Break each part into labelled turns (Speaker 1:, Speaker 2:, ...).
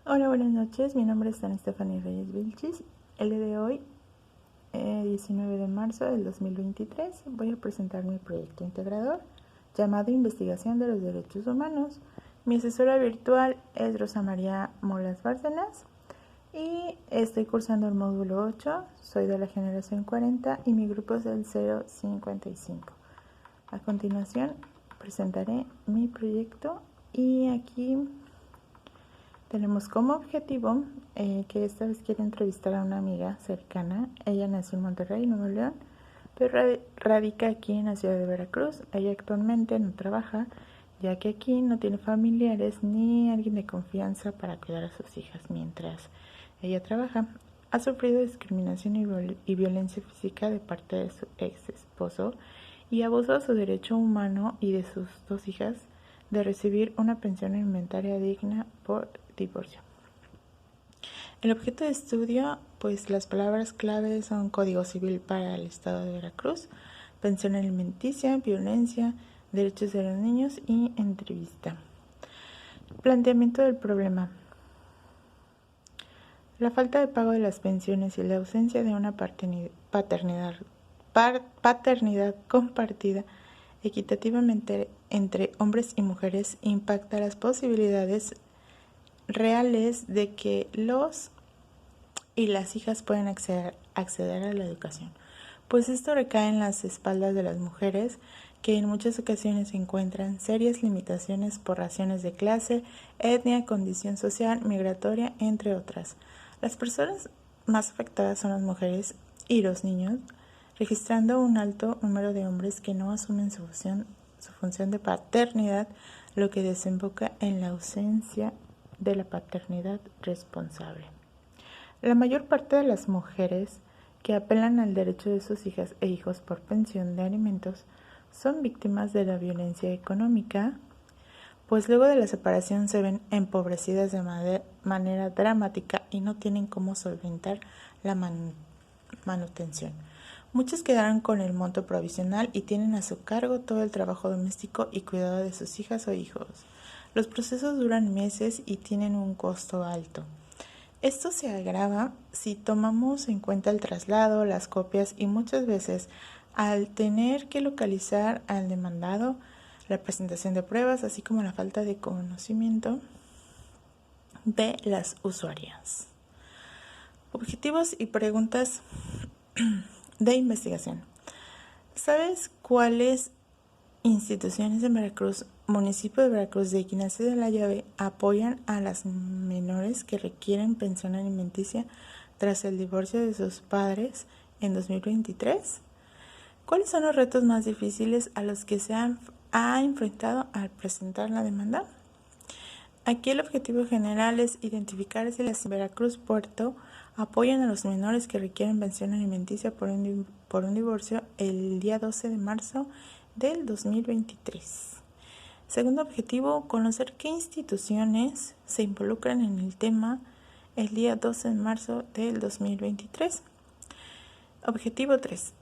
Speaker 1: Hola, buenas noches. Mi nombre es Ana Estefany Reyes Vilchis. El día de hoy, 19 de marzo del 2023, voy a presentar mi proyecto integrador llamado Investigación de los Derechos Humanos. Mi asesora virtual es Rosa María Molas Bárcenas y estoy cursando el módulo 8. Soy de la generación 40 y mi grupo es el 055. A continuación, presentaré mi proyecto y aquí tenemos como objetivo que esta vez quiero entrevistar a una amiga cercana. Ella nació en Monterrey, Nuevo León, pero radica aquí en la ciudad de Veracruz. Ella actualmente no trabaja, ya que aquí no tiene familiares ni alguien de confianza para cuidar a sus hijas mientras ella trabaja. Ha sufrido discriminación y violencia física de parte de su ex esposo y abusó de su derecho humano y de sus dos hijas de recibir una pensión alimentaria digna por divorcio. El objeto de estudio, pues las palabras clave son Código Civil para el Estado de Veracruz, pensión alimenticia, violencia, derechos de los niños y entrevista. Planteamiento del problema. La falta de pago de las pensiones y la ausencia de una paternidad compartida equitativamente entre hombres y mujeres impacta las posibilidades reales de que los y las hijas puedan acceder a la educación, pues esto recae en las espaldas de las mujeres, que en muchas ocasiones encuentran serias limitaciones por razones de clase, etnia, condición social, migratoria, entre otras. Las personas más afectadas son las mujeres y los niños, registrando un alto número de hombres que no asumen su función de paternidad, lo que desemboca en la ausencia de la paternidad responsable. La mayor parte de las mujeres que apelan al derecho de sus hijas e hijos por pensión de alimentos son víctimas de la violencia económica, pues luego de la separación se ven empobrecidas de manera dramática y no tienen cómo solventar la manutención. Muchas quedaron con el monto provisional y tienen a su cargo todo el trabajo doméstico y cuidado de sus hijas o hijos. Los procesos duran meses y tienen un costo alto. Esto se agrava si tomamos en cuenta el traslado, las copias y muchas veces al tener que localizar al demandado, la presentación de pruebas, así como la falta de conocimiento de las usuarias. Objetivos y preguntas de investigación. ¿Sabes cuáles instituciones en Veracruz, municipio de Veracruz de Equinacia de la Llave, apoyan a las menores que requieren pensión alimenticia tras el divorcio de sus padres en 2023? ¿Cuáles son los retos más difíciles a los que se ha enfrentado al presentar la demanda? Aquí el objetivo general es identificar si las Veracruz Puerto apoyan a los menores que requieren pensión alimenticia por un divorcio el día 12 de marzo del 2023. Segundo objetivo, conocer qué instituciones se involucran en el tema el día 12 de marzo del 2023. Objetivo 3.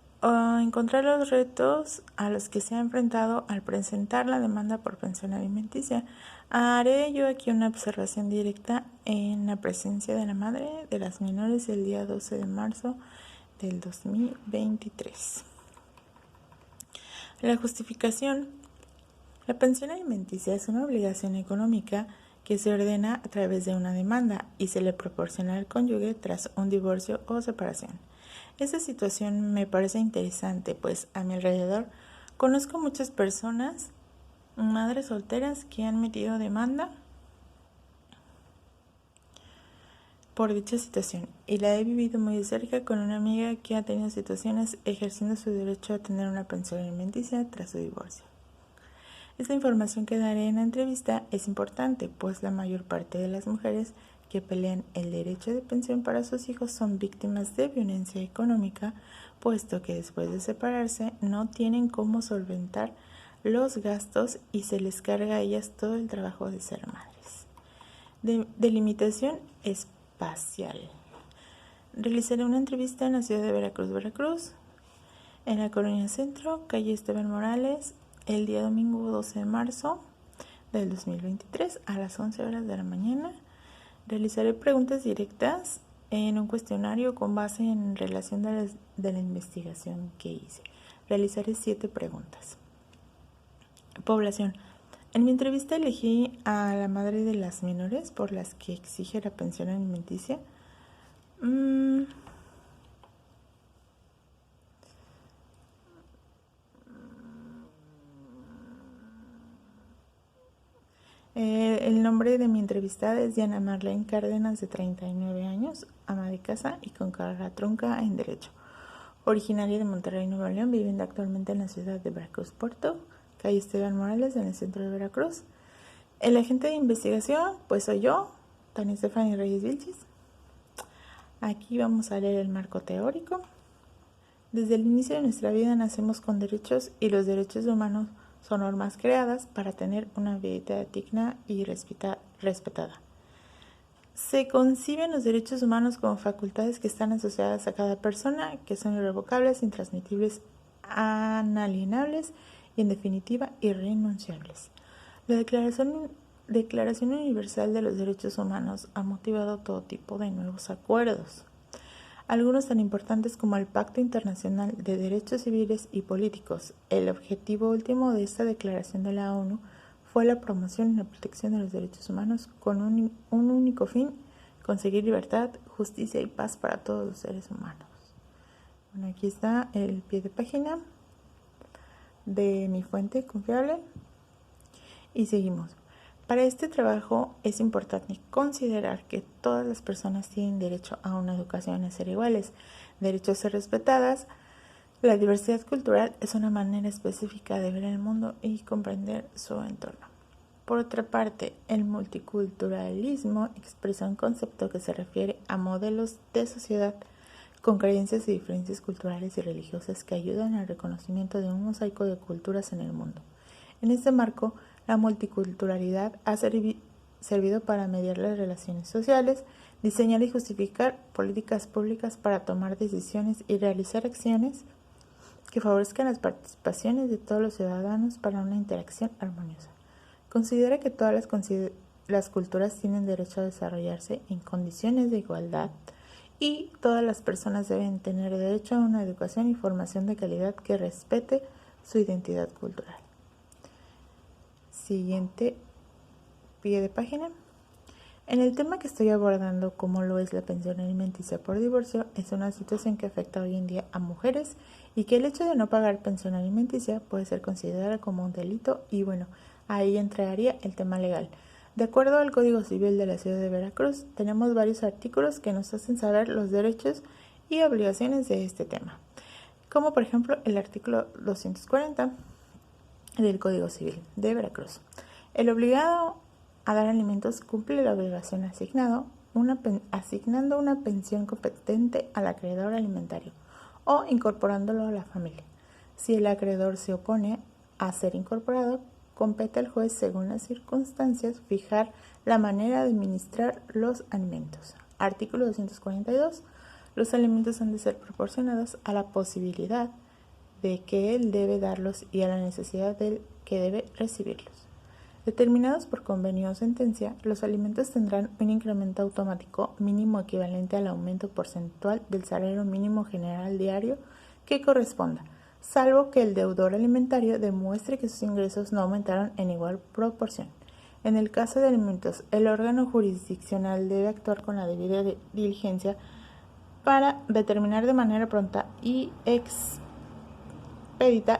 Speaker 1: Encontrar los retos a los que se ha enfrentado al presentar la demanda por pensión alimenticia. Haré yo aquí una observación directa en la presencia de la madre de las menores el día 12 de marzo del 2023. La justificación. La pensión alimenticia es una obligación económica que se ordena a través de una demanda y se le proporciona al cónyuge tras un divorcio o separación. Esta situación me parece interesante, pues a mi alrededor conozco muchas personas, madres solteras, que han metido demanda por dicha situación, y la he vivido muy de cerca con una amiga que ha tenido situaciones ejerciendo su derecho a tener una pensión alimenticia tras su divorcio. Esta información que daré en la entrevista es importante, pues la mayor parte de las mujeres que pelean el derecho de pensión para sus hijos son víctimas de violencia económica, puesto que después de separarse no tienen cómo solventar los gastos y se les carga a ellas todo el trabajo de ser madres. Delimitación espacial. Realizaré una entrevista en la ciudad de Veracruz, en la Colonia Centro, calle Esteban Morales, el día domingo 12 de marzo del 2023 a las 11 horas de la mañana. Realizaré preguntas directas en un cuestionario con base en relación de la investigación que hice. Realizaré 7 preguntas. Población. En mi entrevista elegí a la madre de las menores por las que exige la pensión alimenticia. El nombre de mi entrevistada es Diana Marlene Cárdenas, de 39 años, ama de casa y con carrera trunca en Derecho. Originaria de Monterrey, Nuevo León, viviendo actualmente en la ciudad de Veracruz, Puerto, calle Esteban Morales, en el centro de Veracruz. El agente de investigación, pues soy yo, Tania Estefany Reyes Vilchis. Aquí vamos a leer el marco teórico. Desde el inicio de nuestra vida nacemos con derechos y los derechos humanos son normas creadas para tener una vida digna y respetada. Se conciben los derechos humanos como facultades que están asociadas a cada persona, que son irrevocables, intransmitibles, inalienables y, en definitiva, irrenunciables. La Declaración Universal de los Derechos Humanos ha motivado todo tipo de nuevos acuerdos, algunos tan importantes como el Pacto Internacional de Derechos Civiles y Políticos. El objetivo último de esta declaración de la ONU fue la promoción y la protección de los derechos humanos con un único fin: conseguir libertad, justicia y paz para todos los seres humanos. Bueno, aquí está el pie de página de mi fuente confiable y seguimos. Para este trabajo es importante considerar que todas las personas tienen derecho a una educación, a ser iguales, derecho a ser respetadas. La diversidad cultural es una manera específica de ver el mundo y comprender su entorno. Por otra parte, el multiculturalismo expresa un concepto que se refiere a modelos de sociedad con creencias y diferencias culturales y religiosas que ayudan al reconocimiento de un mosaico de culturas en el mundo. En este marco, la multiculturalidad ha servido para mediar las relaciones sociales, diseñar y justificar políticas públicas para tomar decisiones y realizar acciones que favorezcan las participaciones de todos los ciudadanos para una interacción armoniosa. Considera que todas las culturas tienen derecho a desarrollarse en condiciones de igualdad y todas las personas deben tener derecho a una educación y formación de calidad que respete su identidad cultural. Siguiente pie de página. En el tema que estoy abordando, como lo es la pensión alimenticia por divorcio, es una situación que afecta hoy en día a mujeres y que el hecho de no pagar pensión alimenticia puede ser considerada como un delito y bueno, ahí entraría el tema legal. De acuerdo al Código Civil de la Ciudad de Veracruz, tenemos varios artículos que nos hacen saber los derechos y obligaciones de este tema, como por ejemplo el artículo 240 del Código Civil de Veracruz. El obligado a dar alimentos cumple la obligación asignando una pensión competente al acreedor alimentario o incorporándolo a la familia. Si el acreedor se opone a ser incorporado, compete al juez, según las circunstancias, fijar la manera de administrar los alimentos. Artículo 242. Los alimentos han de ser proporcionados a la posibilidad de que él debe darlos y a la necesidad del que debe recibirlos. Determinados por convenio o sentencia, los alimentos tendrán un incremento automático mínimo equivalente al aumento porcentual del salario mínimo general diario que corresponda, salvo que el deudor alimentario demuestre que sus ingresos no aumentaron en igual proporción. En el caso de alimentos, el órgano jurisdiccional debe actuar con la debida diligencia para determinar de manera pronta y expedita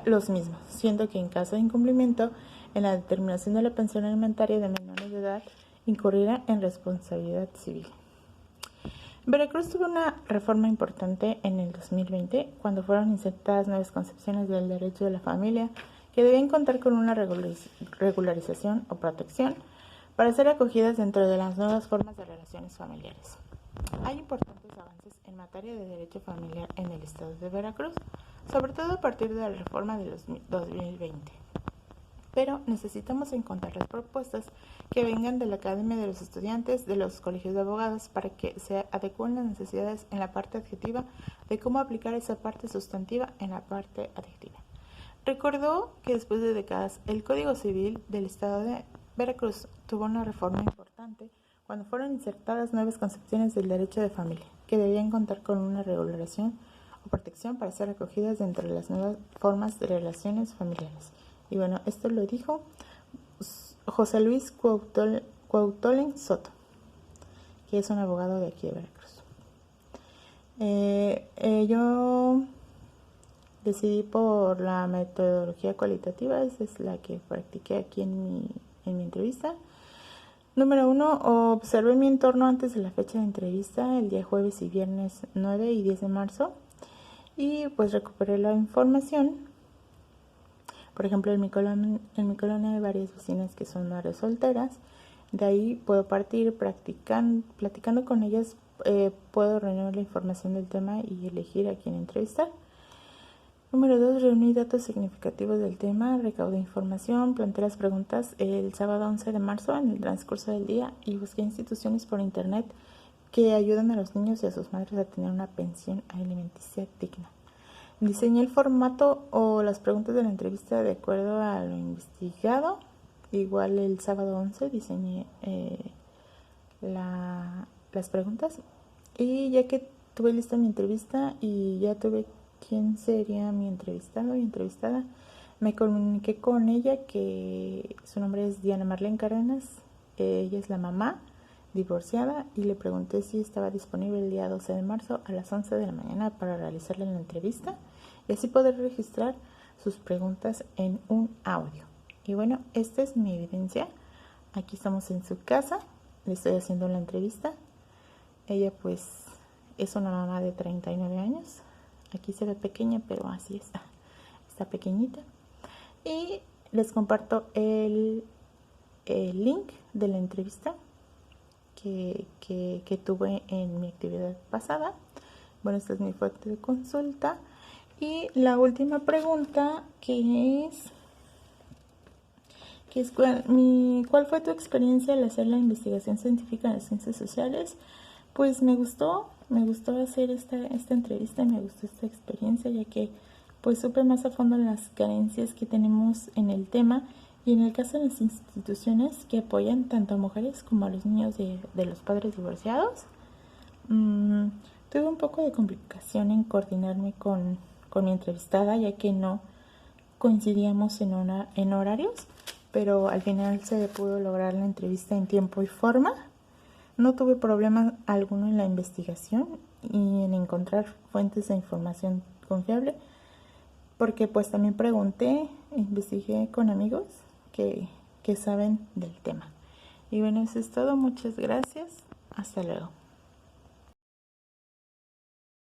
Speaker 1: los mismos, siendo que en caso de incumplimiento en la determinación de la pensión alimentaria de menores de edad incurrirá en responsabilidad civil. Veracruz tuvo una reforma importante en el 2020 cuando fueron insertadas nuevas concepciones del derecho de la familia que debían contar con una regularización o protección para ser acogidas dentro de las nuevas formas de relaciones familiares. Hay importantes avances en materia de derecho familiar en el estado de Veracruz, sobre todo a partir de la reforma de 2020. Pero necesitamos encontrar las propuestas que vengan de la Academia de los Estudiantes, de los colegios de abogados, para que se adecúen las necesidades en la parte adjetiva de cómo aplicar esa parte sustantiva en la parte adjetiva. Recordó que después de décadas el Código Civil del estado de Veracruz tuvo una reforma importante cuando fueron insertadas nuevas concepciones del derecho de familia, que debían contar con una regulación o protección para ser acogidas dentro de las nuevas formas de relaciones familiares. Y bueno, esto lo dijo José Luis Cuauhtémoc Soto, que es un abogado de aquí de Veracruz. Yo decidí por la metodología cualitativa, esa es la que practiqué aquí en mi entrevista. Número 1, observé mi entorno antes de la fecha de entrevista, el día jueves y viernes 9 y 10 de marzo, y pues recuperé la información. Por ejemplo, en mi colonia hay varias vecinas que son madres solteras. De ahí puedo partir platicando con ellas, puedo reunir la información del tema y elegir a quién entrevistar. Número 2, reuní datos significativos del tema, recaudé información, planteé las preguntas el sábado 11 de marzo en el transcurso del día y busqué instituciones por internet que ayudan a los niños y a sus madres a tener una pensión alimenticia digna. Diseñé el formato o las preguntas de la entrevista de acuerdo a lo investigado. Igual el sábado 11 diseñé las preguntas. Y ya que tuve lista mi entrevista y ya tuve quién sería mi entrevistado y entrevistada, me comuniqué con ella, que su nombre es Diana Marlene Cárdenas. Ella es la mamá, divorciada, y le pregunté si estaba disponible el día 12 de marzo a las 11 de la mañana para realizarle la entrevista y así poder registrar sus preguntas en un audio. Y bueno, esta es mi evidencia. Aquí estamos en su casa, le estoy haciendo la entrevista. Ella pues es una mamá de 39 años. Aquí se ve pequeña, pero así está pequeñita. Y les comparto el link de la entrevista que tuve en mi actividad pasada. Bueno, esta es mi fuente de consulta. Y la última pregunta, que es ¿cuál fue tu experiencia al hacer la investigación científica en las ciencias sociales? Pues me gustó hacer esta entrevista y me gustó esta experiencia, ya que pues supe más a fondo las carencias que tenemos en el tema y en el caso de las instituciones que apoyan tanto a mujeres como a los niños de los padres divorciados. Tuve un poco de complicación en coordinarme con mi entrevistada, ya que no coincidíamos en horarios, pero al final se pudo lograr la entrevista en tiempo y forma. No tuve problema alguno en la investigación y en encontrar fuentes de información confiable, porque pues también pregunté, investigué con amigos que saben del tema. Y bueno, eso es todo. Muchas gracias. Hasta luego.